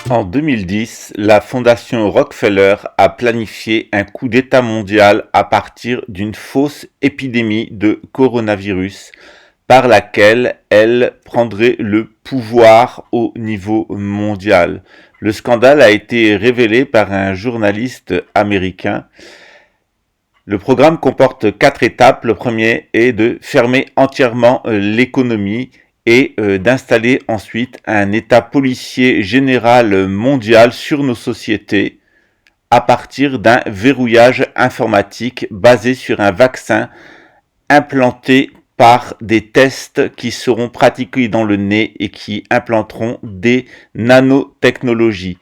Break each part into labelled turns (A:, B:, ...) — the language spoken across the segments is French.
A: En 2010, la fondation Rockefeller a planifié un coup d'État mondial à partir d'une fausse épidémie de coronavirus par laquelle elle prendrait le pouvoir au niveau mondial. Le scandale a été révélé par un journaliste américain. Le programme comporte 4 étapes. Le premier est de fermer entièrement l'économie et d'installer ensuite un état policier général mondial sur nos sociétés à partir d'un verrouillage informatique basé sur un vaccin implanté par des tests qui seront pratiqués dans le nez et qui implanteront des nanotechnologies,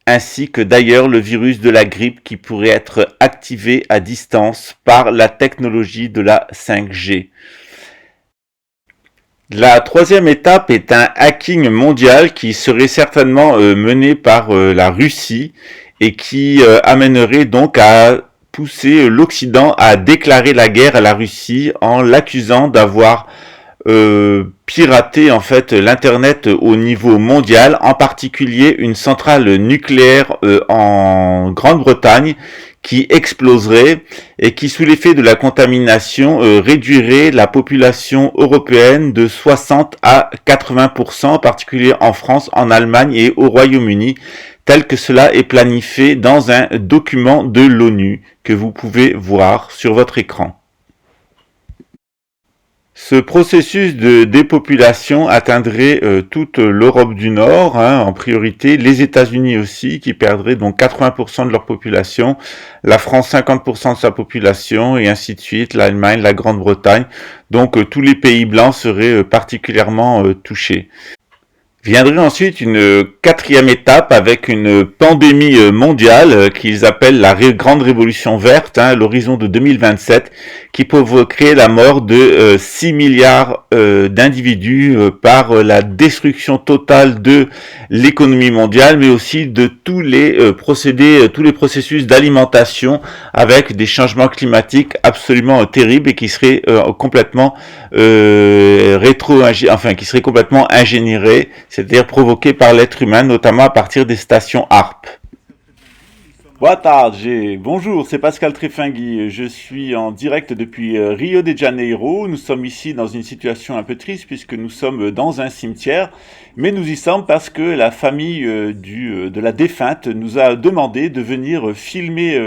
A: ainsi que d'ailleurs le virus de la grippe qui pourrait être activé à distance par la technologie de la 5G. La troisième étape est un hacking mondial qui serait certainement mené par la Russie et qui amènerait donc à pousser l'Occident à déclarer la guerre à la Russie en l'accusant d'avoir pirater en fait l'internet au niveau mondial, en particulier une centrale nucléaire en Grande-Bretagne qui exploserait et qui, sous l'effet de la contamination, réduirait la population européenne de 60 à 80%, en particulier en France, en Allemagne et au Royaume-Uni, tel que cela est planifié dans un document de l'ONU que vous pouvez voir sur votre écran. Ce processus de dépopulation atteindrait toute l'Europe du Nord, en priorité, les États-Unis aussi, qui perdraient donc 80% de leur population, la France 50% de sa population, et ainsi de suite, l'Allemagne, la Grande-Bretagne. Donc tous les pays blancs seraient particulièrement touchés. Viendrait ensuite une quatrième étape avec une pandémie mondiale qu'ils appellent la grande révolution verte, à l'horizon de 2027, qui provoquerait la mort de 6 milliards d'individus par la destruction totale de l'économie mondiale, mais aussi de tous les procédés, tous les processus d'alimentation avec des changements climatiques absolument terribles et qui seraient complètement qui seraient complètement ingénierés, c'est-à-dire provoqués par l'être humain, notamment à partir des stations HARP. Boa tarde, bonjour, c'est Pascal Tréfingui. Je suis en direct depuis Rio de Janeiro. Nous sommes ici dans une situation un peu triste puisque nous sommes dans un cimetière, mais nous y sommes parce que la famille de la défunte nous a demandé de venir filmer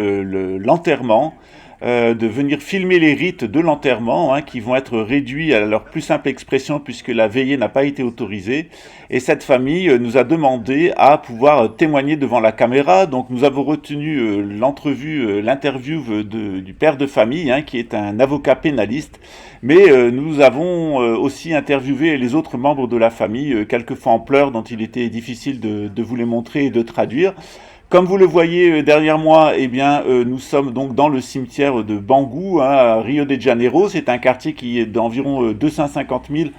A: l'enterrement, de venir filmer les rites de l'enterrement, qui vont être réduits à leur plus simple expression puisque la veillée n'a pas été autorisée. Et cette famille nous a demandé à pouvoir témoigner devant la caméra. Donc nous avons retenu l'interview du père de famille, qui est un avocat pénaliste. Mais nous avons aussi interviewé les autres membres de la famille, quelquefois en pleurs, dont il était difficile de vous les montrer et de traduire. Comme vous le voyez derrière moi, eh bien, nous sommes donc dans le cimetière de Bangu, à Rio de Janeiro. C'est un quartier qui est d'environ 250 000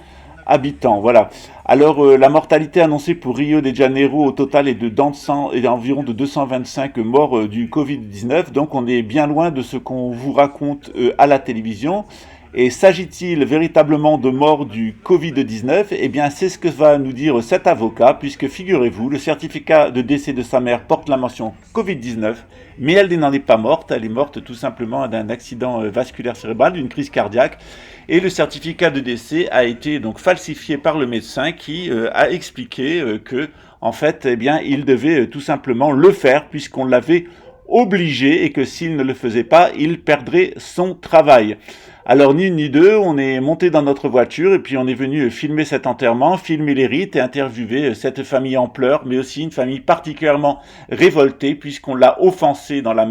A: habitants. Voilà. Alors, la mortalité annoncée pour Rio de Janeiro au total est d'environ de 225 morts du Covid-19. Donc, on est bien loin de ce qu'on vous raconte à la télévision. Et s'agit-il véritablement de mort du Covid-19 ? Eh bien, c'est ce que va nous dire cet avocat, puisque figurez-vous, le certificat de décès de sa mère porte la mention Covid-19, mais elle n'en est pas morte, elle est morte tout simplement d'un accident vasculaire cérébral, d'une crise cardiaque, et le certificat de décès a été donc falsifié par le médecin qui a expliqué que, en fait, eh bien, il devait tout simplement le faire, puisqu'on l'avait obligé, et que s'il ne le faisait pas, il perdrait son travail. Alors ni une ni deux, on est monté dans notre voiture et puis on est venu filmer cet enterrement, filmer les rites et interviewer cette famille en pleurs, mais aussi une famille particulièrement révoltée puisqu'on l'a offensé dans la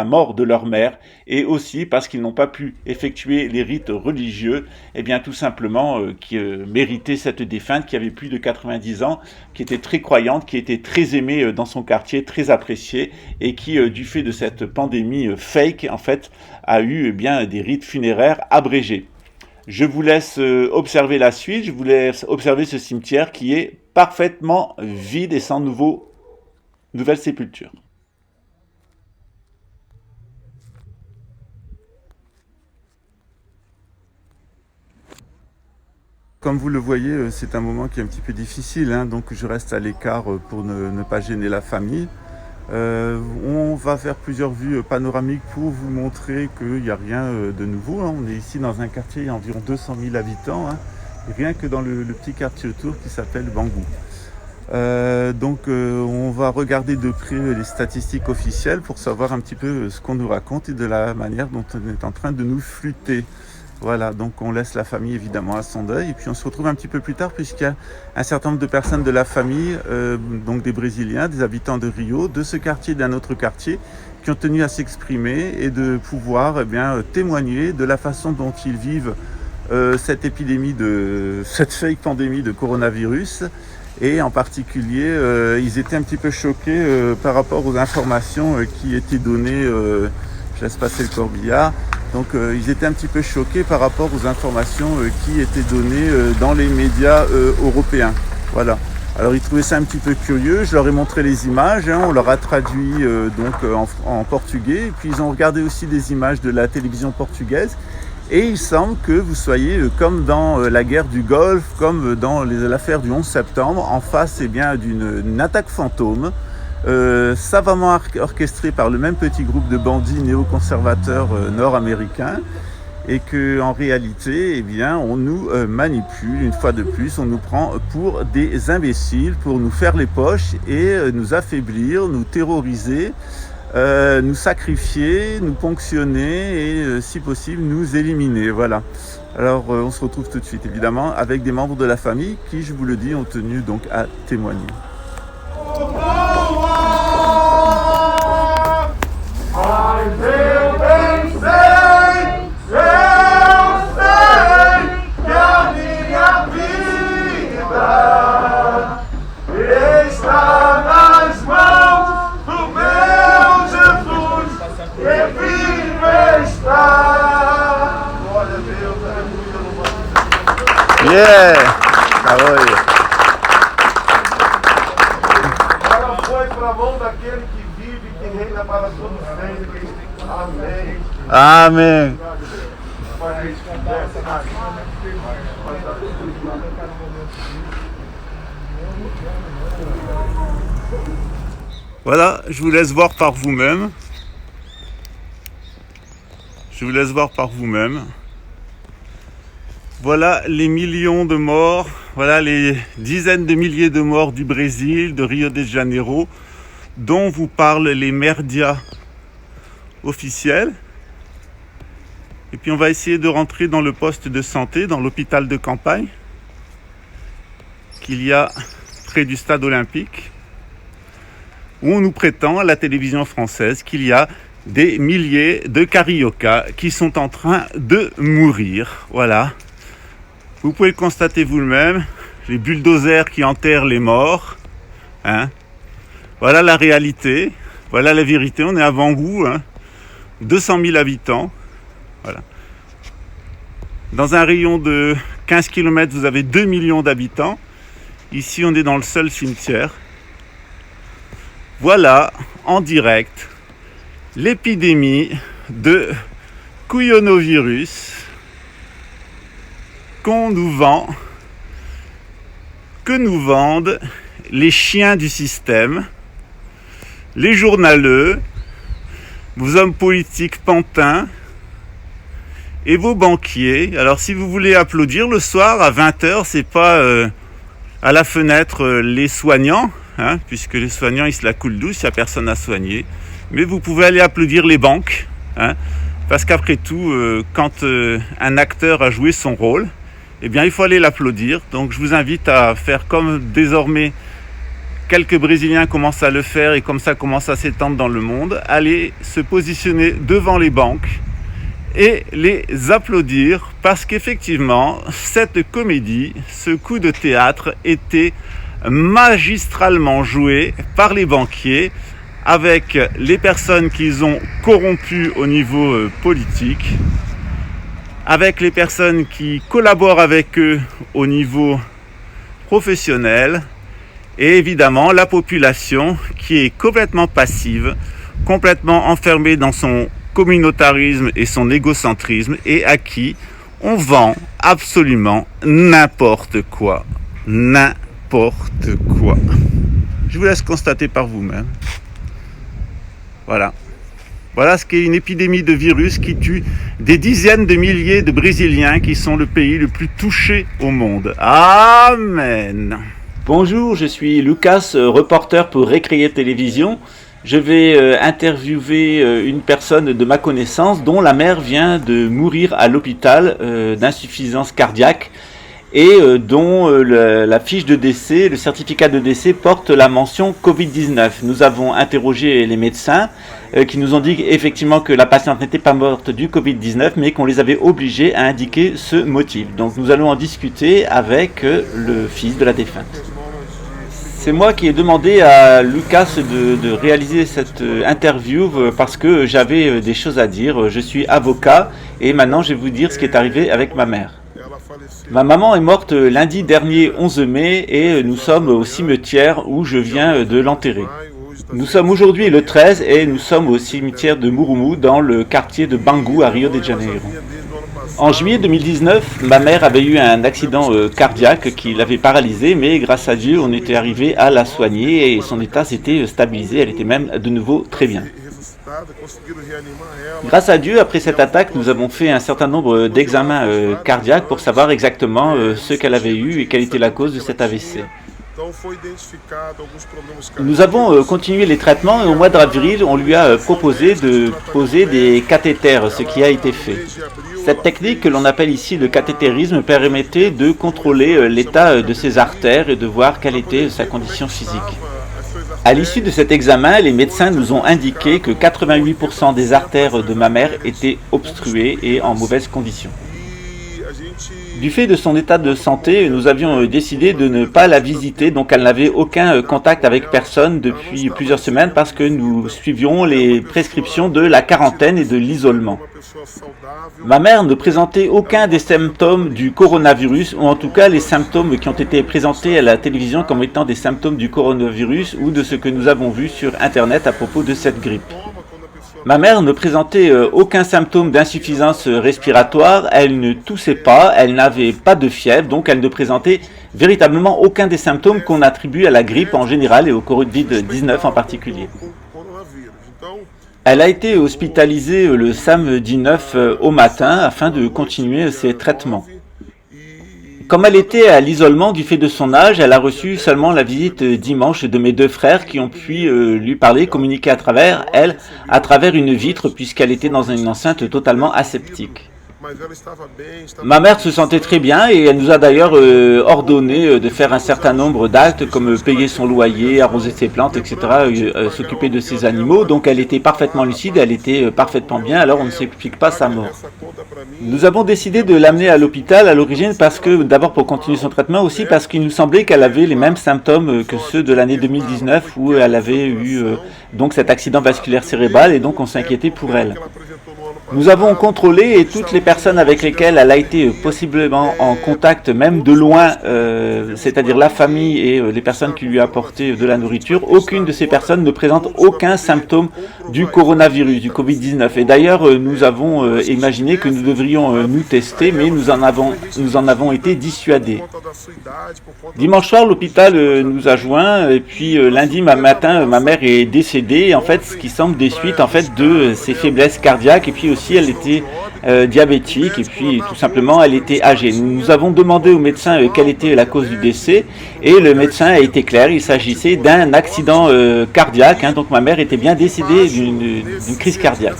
A: mort de leur mère et aussi parce qu'ils n'ont pas pu effectuer les rites religieux, et bien tout simplement qui méritaient cette défunte qui avait plus de 90 ans, qui était très croyante, qui était très aimée dans son quartier, très appréciée et qui du fait de cette pandémie fake en fait a eu bien des rites funéraires abrégés. Je vous laisse observer la suite, je vous laisse observer ce cimetière qui est parfaitement vide et sans nouvelle sépulture. comme vous le voyez, c'est un moment qui est un petit peu difficile, hein, donc je reste à l'écart pour ne pas gêner la famille. On va faire plusieurs vues panoramiques pour vous montrer qu'il n'y a rien de nouveau, hein. On est ici dans un quartier, il y a environ 200 000 habitants, hein, rien que dans le petit quartier autour qui s'appelle Bangou. On va regarder de près les statistiques officielles pour savoir un petit peu ce qu'on nous raconte et de la manière dont on est en train de nous flûter. Voilà, donc on laisse la famille évidemment à son deuil et puis on se retrouve un petit peu plus tard puisqu'il y a un certain nombre de personnes de la famille, donc des Brésiliens, des habitants de Rio, de ce quartier, d'un autre quartier, qui ont tenu à s'exprimer et de pouvoir témoigner de la façon dont ils vivent cette fake pandémie de coronavirus. Et en particulier, ils étaient un petit peu choqués par rapport aux informations qui étaient données, je laisse passer le corbillard, donc ils étaient un petit peu choqués par rapport aux informations qui étaient données dans les médias européens. Voilà. Alors ils trouvaient ça un petit peu curieux, je leur ai montré les images, hein, on leur a traduit en portugais, et puis ils ont regardé aussi des images de la télévision portugaise. Et il semble que vous soyez comme dans la guerre du Golfe, comme dans l'affaire du 11 septembre, en face d'une attaque fantôme, savamment orchestrée par le même petit groupe de bandits néoconservateurs nord-américains, et qu'en réalité, on nous manipule une fois de plus, on nous prend pour des imbéciles, pour nous faire les poches et nous affaiblir, nous terroriser, nous sacrifier, nous ponctionner et si possible nous éliminer. Voilà. Alors on se retrouve tout de suite évidemment avec des membres de la famille qui, je vous le dis, ont tenu donc à témoigner. Yeah!
B: Ela foi para a mão daquele que vive e que reina para todos sempre. Amém.
A: Amen. Voilà, je vous laisse voir par vous-même. Voilà les millions de morts, voilà les dizaines de milliers de morts du Brésil, de Rio de Janeiro, dont vous parlent les médias officiels. Et puis on va essayer de rentrer dans le poste de santé, dans l'hôpital de campagne qu'il y a près du stade olympique, où on nous prétend à la télévision française qu'il y a des milliers de cariocas qui sont en train de mourir. Voilà. Vous pouvez le constater vous-même, les bulldozers qui enterrent les morts. Hein. Voilà la réalité, voilà la vérité. On est à Bangou, 200 000 habitants. Voilà. Dans un rayon de 15 km, vous avez 2 millions d'habitants. Ici, on est dans le seul cimetière. Voilà, en direct, l'épidémie de couillonovirus qu'on nous vend, que nous vendent les chiens du système, les journaleux, vos hommes politiques pantins et vos banquiers. Alors si vous voulez applaudir le soir à 20h, c'est pas à la fenêtre les soignants, puisque les soignants ils se la coulent douce, il n'y a personne à soigner, mais vous pouvez aller applaudir les banques, parce qu'après tout, quand un acteur a joué son rôle, eh bien il faut aller l'applaudir. Donc je vous invite à faire comme désormais quelques Brésiliens commencent à le faire et comme ça commence à s'étendre dans le monde, aller se positionner devant les banques et les applaudir, parce qu'effectivement cette comédie, ce coup de théâtre était magistralement joué par les banquiers avec les personnes qu'ils ont corrompues au niveau politique, avec les personnes qui collaborent avec eux au niveau professionnel, et évidemment la population qui est complètement passive, complètement enfermée dans son communautarisme et son égocentrisme, et à qui On vend absolument n'importe quoi. N'importe quoi. Je vous laisse constater par vous-même. Voilà. Voilà ce qu'est une épidémie de virus qui tue des dizaines de milliers de Brésiliens qui sont le pays le plus touché au monde. Amen. Bonjour, je suis Lucas, reporter pour Récréer Télévision. Je vais interviewer une personne de ma connaissance dont la mère vient de mourir à l'hôpital d'insuffisance cardiaque et dont la fiche de décès, le certificat de décès porte la mention Covid-19. Nous avons interrogé les médecins qui nous ont dit effectivement que la patiente n'était pas morte du Covid-19 mais qu'on les avait obligés à indiquer ce motif. Donc nous allons en discuter avec le fils de la défunte. C'est moi qui ai demandé à Lucas de réaliser cette interview parce que j'avais des choses à dire. Je suis avocat et maintenant je vais vous dire ce qui est arrivé avec ma mère. Ma maman est morte lundi dernier 11 mai et nous sommes au cimetière où je viens de l'enterrer. Nous sommes aujourd'hui le 13 et nous sommes au cimetière de Murumu dans le quartier de Bangu à Rio de Janeiro. En juillet 2019, ma mère avait eu un accident cardiaque qui l'avait paralysée, mais grâce à Dieu, on était arrivé à la soigner et son état s'était stabilisé, elle était même de nouveau très bien. Grâce à Dieu, après cette attaque, nous avons fait un certain nombre d'examens cardiaques pour savoir exactement ce qu'elle avait eu et quelle était la cause de cet AVC. Nous avons continué les traitements et au mois d'avril, on lui a proposé de poser des cathéters, ce qui a été fait. Cette technique que l'on appelle ici le cathétérisme permettait de contrôler l'état de ses artères et de voir quelle était sa condition physique. À l'issue de cet examen, les médecins nous ont indiqué que 88% des artères de ma mère étaient obstruées et en mauvaise condition. Du fait de son état de santé, nous avions décidé de ne pas la visiter, donc elle n'avait aucun contact avec personne depuis plusieurs semaines parce que nous suivions les prescriptions de la quarantaine et de l'isolement. Ma mère ne présentait aucun des symptômes du coronavirus, ou en tout cas les symptômes qui ont été présentés à la télévision comme étant des symptômes du coronavirus ou de ce que nous avons vu sur Internet à propos de cette grippe. Ma mère ne présentait aucun symptôme d'insuffisance respiratoire, elle ne toussait pas, elle n'avait pas de fièvre, donc elle ne présentait véritablement aucun des symptômes qu'on attribue à la grippe en général et au Covid-19 en particulier. Elle a été hospitalisée le samedi 9 au matin afin de continuer ses traitements. Comme elle était à l'isolement du fait de son âge, elle a reçu seulement la visite dimanche de mes deux frères qui ont pu lui parler, communiquer à travers elle, à travers une vitre puisqu'elle était dans une enceinte totalement aseptique. Ma mère se sentait très bien et elle nous a d'ailleurs ordonné de faire un certain nombre d'actes comme payer son loyer, arroser ses plantes, etc., s'occuper de ses animaux. Donc elle était parfaitement lucide, elle était parfaitement bien, alors on ne s'explique pas sa mort. Nous avons décidé de l'amener à l'hôpital à l'origine parce que, d'abord pour continuer son traitement, aussi parce qu'il nous semblait qu'elle avait les mêmes symptômes que ceux de l'année 2019 où elle avait eu donc cet accident vasculaire cérébral et donc on s'inquiétait pour elle. Nous avons contrôlé et toutes les personnes avec lesquelles elle a été possiblement en contact, même de loin, c'est-à-dire la famille et les personnes qui lui apportaient de la nourriture, aucune de ces personnes ne présente aucun symptôme du coronavirus, du Covid-19. Et d'ailleurs, nous avons imaginé que nous devrions nous tester, mais nous en avons été dissuadés. Dimanche soir, l'hôpital nous a joints et puis lundi matin, ma mère est décédée, en fait, ce qui semble des suites en fait de ses faiblesses cardiaques et puis aussi elle était diabétique et puis tout simplement elle était âgée. Nous avons demandé au médecin quelle était la cause du décès et le médecin a été clair, il s'agissait d'un accident cardiaque, donc ma mère était bien décédée d'une crise cardiaque.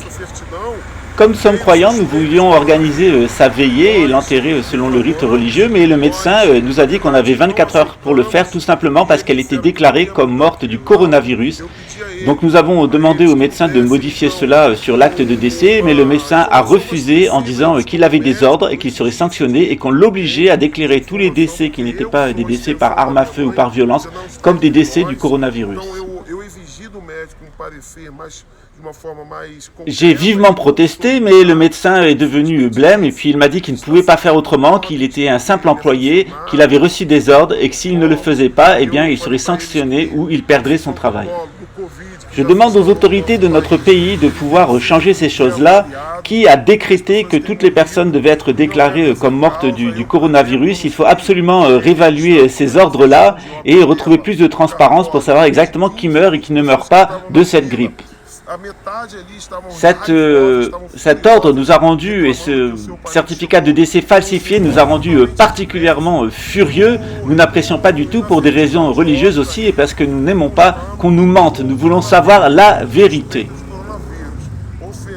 A: Comme nous sommes croyants, nous voulions organiser sa veillée et l'enterrer selon le rite religieux, mais le médecin nous a dit qu'on avait 24 heures pour le faire, tout simplement parce qu'elle était déclarée comme morte du coronavirus. Donc nous avons demandé au médecin de modifier cela sur l'acte de décès, mais le médecin a refusé en disant qu'il avait des ordres et qu'il serait sanctionné et qu'on l'obligeait à déclarer tous les décès qui n'étaient pas des décès par arme à feu ou par violence comme des décès du coronavirus. J'ai vivement protesté, mais le médecin est devenu blême et puis il m'a dit qu'il ne pouvait pas faire autrement, qu'il était un simple employé, qu'il avait reçu des ordres et que s'il ne le faisait pas, eh bien il serait sanctionné ou il perdrait son travail. Je demande aux autorités de notre pays de pouvoir changer ces choses-là. Qui a décrété que toutes les personnes devaient être déclarées comme mortes du coronavirus? Il faut absolument réévaluer ces ordres-là et retrouver plus de transparence pour savoir exactement qui meurt et qui ne meurt pas de cette grippe. Cet ordre nous a rendu, et ce certificat de décès falsifié nous a rendu particulièrement furieux. Nous n'apprécions pas du tout pour des raisons religieuses aussi et parce que nous n'aimons pas qu'on nous mente. Nous voulons savoir la vérité.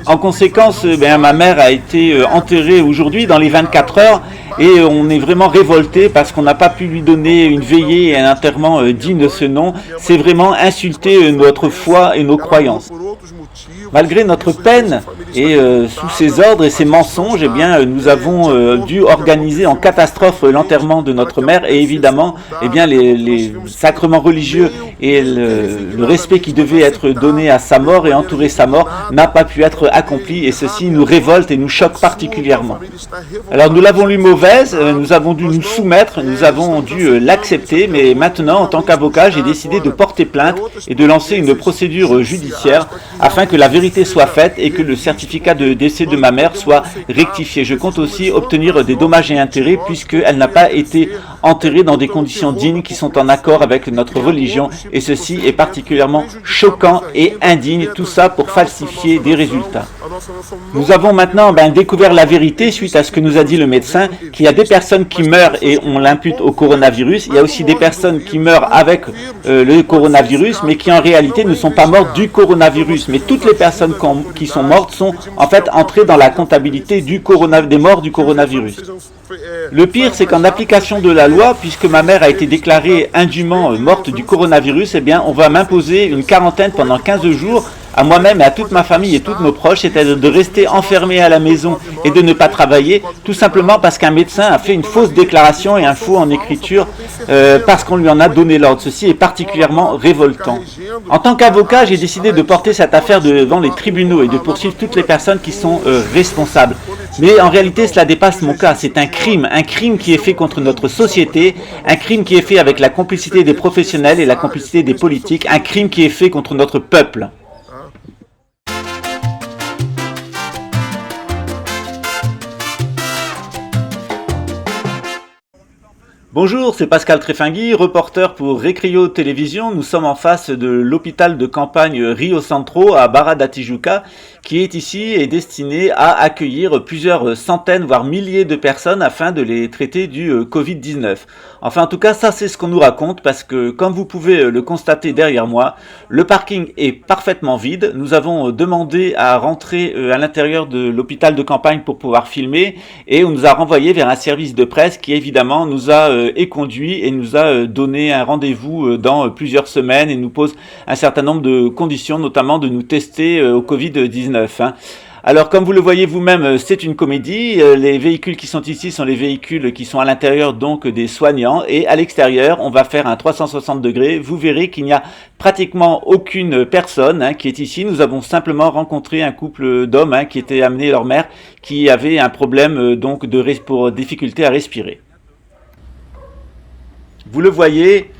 A: En conséquence, ma mère a été enterrée aujourd'hui dans les 24 heures et on est vraiment révolté parce qu'on n'a pas pu lui donner une veillée et un enterrement digne de ce nom. C'est vraiment insulter notre foi et nos croyances. Malgré notre peine et sous ces ordres et ces mensonges, nous avons dû organiser en catastrophe l'enterrement de notre mère et évidemment, les sacrements religieux et le respect qui devait être donné à sa mort et entourer sa mort n'a pas pu être accompli et ceci nous révolte et nous choque particulièrement. Alors nous l'avons lu mauvaise, nous avons dû nous soumettre, nous avons dû l'accepter, mais maintenant en tant qu'avocat j'ai décidé de porter plainte et de lancer une procédure judiciaire afin que la vérité soit faite et que le certificat de décès de ma mère soit rectifié. Je compte aussi obtenir des dommages et intérêts puisqu'elle n'a pas été enterrée dans des conditions dignes qui sont en accord avec notre religion et ceci est particulièrement choquant et indigne, tout ça pour falsifier des résultats. Nous avons maintenant découvert la vérité suite à ce que nous a dit le médecin, qu'il y a des personnes qui meurent et on l'impute au coronavirus. Il y a aussi des personnes qui meurent avec le coronavirus, mais qui en réalité ne sont pas mortes du coronavirus. Mais toutes les personnes qui sont mortes sont en fait entrées dans la comptabilité des morts du coronavirus. Le pire, c'est qu'en application de la loi, puisque ma mère a été déclarée indûment morte du coronavirus, on va m'imposer une quarantaine pendant 15 jours à moi-même et à toute ma famille et tous nos proches, c'est-à-dire de rester enfermés à la maison et de ne pas travailler, tout simplement parce qu'un médecin a fait une fausse déclaration et un faux en écriture parce qu'on lui en a donné l'ordre. Ceci est particulièrement révoltant. En tant qu'avocat, j'ai décidé de porter cette affaire devant les tribunaux et de poursuivre toutes les personnes qui sont responsables. Mais en réalité, cela dépasse mon cas. C'est un crime qui est fait contre notre société, un crime qui est fait avec la complicité des professionnels et la complicité des politiques, un crime qui est fait contre notre peuple. Bonjour, c'est Pascal Trefingui, reporter pour Recrio Télévision. Nous sommes en face de l'hôpital de campagne Rio Centro à Barra da Tijuca, qui est ici et destiné à accueillir plusieurs centaines, voire milliers de personnes afin de les traiter du Covid-19. Enfin, en tout cas, ça c'est ce qu'on nous raconte parce que, comme vous pouvez le constater derrière moi, le parking est parfaitement vide. Nous avons demandé à rentrer à l'intérieur de l'hôpital de campagne pour pouvoir filmer et on nous a renvoyé vers un service de presse qui évidemment nous a éconduit et nous a donné un rendez-vous dans plusieurs semaines et nous pose un certain nombre de conditions, notamment de nous tester au Covid-19. Alors comme vous le voyez vous-même, c'est une comédie. Les véhicules qui sont ici sont les véhicules qui sont à l'intérieur donc des soignants et à l'extérieur on va faire un 360 degrés. Vous verrez qu'il n'y a pratiquement aucune personne qui est ici. Nous avons simplement rencontré un couple d'hommes qui étaient amenés leur mère qui avait un problème pour difficulté à respirer. Vous le voyez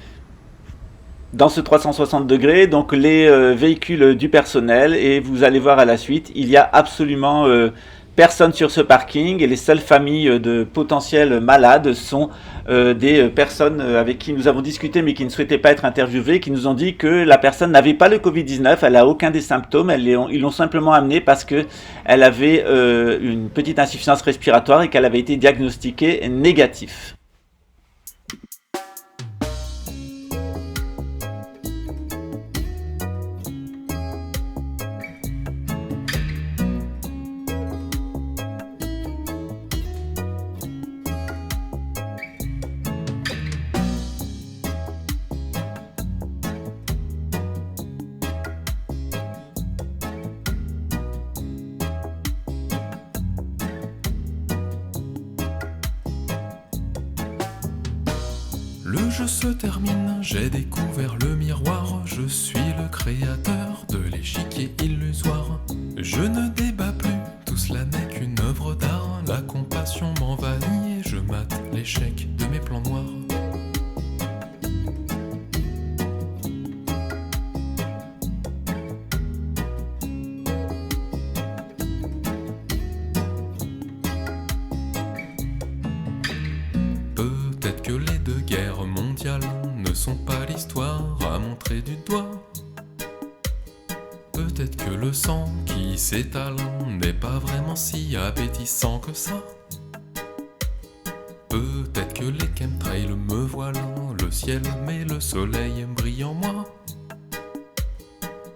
A: dans ce 360 degrés, donc les véhicules du personnel et vous allez voir à la suite, il y a absolument personne sur ce parking et les seules familles de potentiels malades sont des personnes avec qui nous avons discuté mais qui ne souhaitaient pas être interviewées, qui nous ont dit que la personne n'avait pas le Covid-19, elle n'a aucun des symptômes, ils l'ont simplement amenée parce qu'elle avait une petite insuffisance respiratoire et qu'elle avait été diagnostiquée négative.
C: Le jeu se termine, j'ai découvert le miroir, je suis le créateur de l'échiquier illusoire. Je ne débat plus, tout cela n'est qu'une œuvre d'art, la compassion m'envahit et je mate l'échec de mes plans noirs. Peut-être que les deux guerres mondiales ne sont pas l'histoire à montrer du doigt. Peut-être que le sang qui s'étale n'est pas vraiment si appétissant que ça. Peut-être que les chemtrails me voilent le ciel, mais le soleil brille en moi.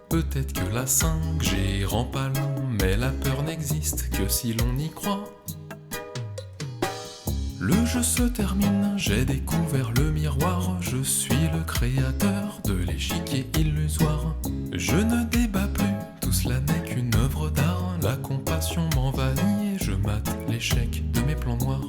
C: Peut-être que la 5G rend pâle, mais la peur n'existe que si l'on y croit. Le jeu se termine, j'ai découvert le miroir. Je suis le créateur de l'échiquier illusoire. Je ne débat plus, tout cela n'est qu'une œuvre d'art. La compassion m'envahit et je mate l'échec de mes plans noirs.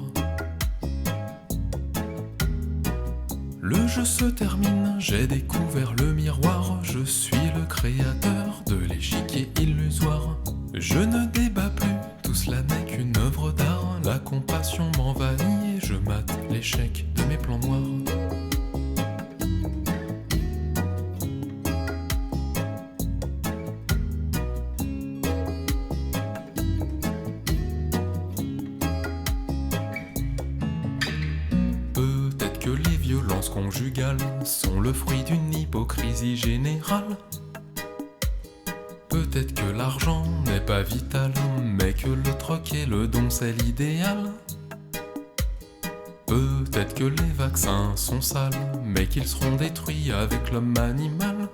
C: Le jeu se termine, j'ai découvert le miroir. Je suis le créateur de l'échiquier illusoire. Je ne débat plus, tout cela n'est qu'une œuvre d'art. La compassion m'envahit et je mate l'échec de mes plans noirs. Peut-être que les violences conjugales sont le fruit d'une hypocrisie générale. Peut-être que l'argent n'est pas vital, mais que le troc et le don c'est l'idéal. Peut-être que les vaccins sont sales, mais qu'ils seront détruits avec l'homme animal.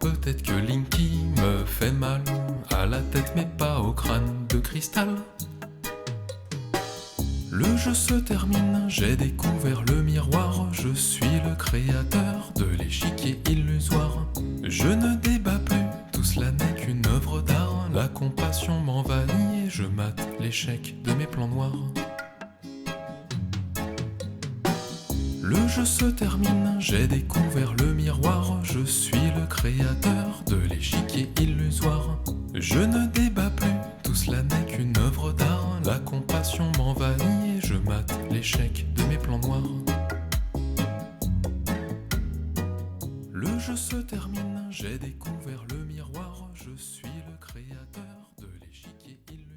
C: Peut-être que Linky me fait mal à la tête mais pas au crâne de cristal. Le jeu se termine, j'ai découvert le miroir. Je suis le créateur de l'échiquier illusoire. Je ne débat plus, tout cela n'est qu'une œuvre d'art. La compassion m'envahit et je mate l'échec de mes plans noirs. Le jeu se termine, j'ai découvert le miroir. Je suis le créateur de l'échiquier illusoire. Je ne débat plus, tout cela n'est qu'une œuvre d'art. La compassion m'envahit et je mate l'échec de mes plans noirs. Le jeu se termine, j'ai découvert le miroir. Je suis le créateur de l'échiquier illusoire.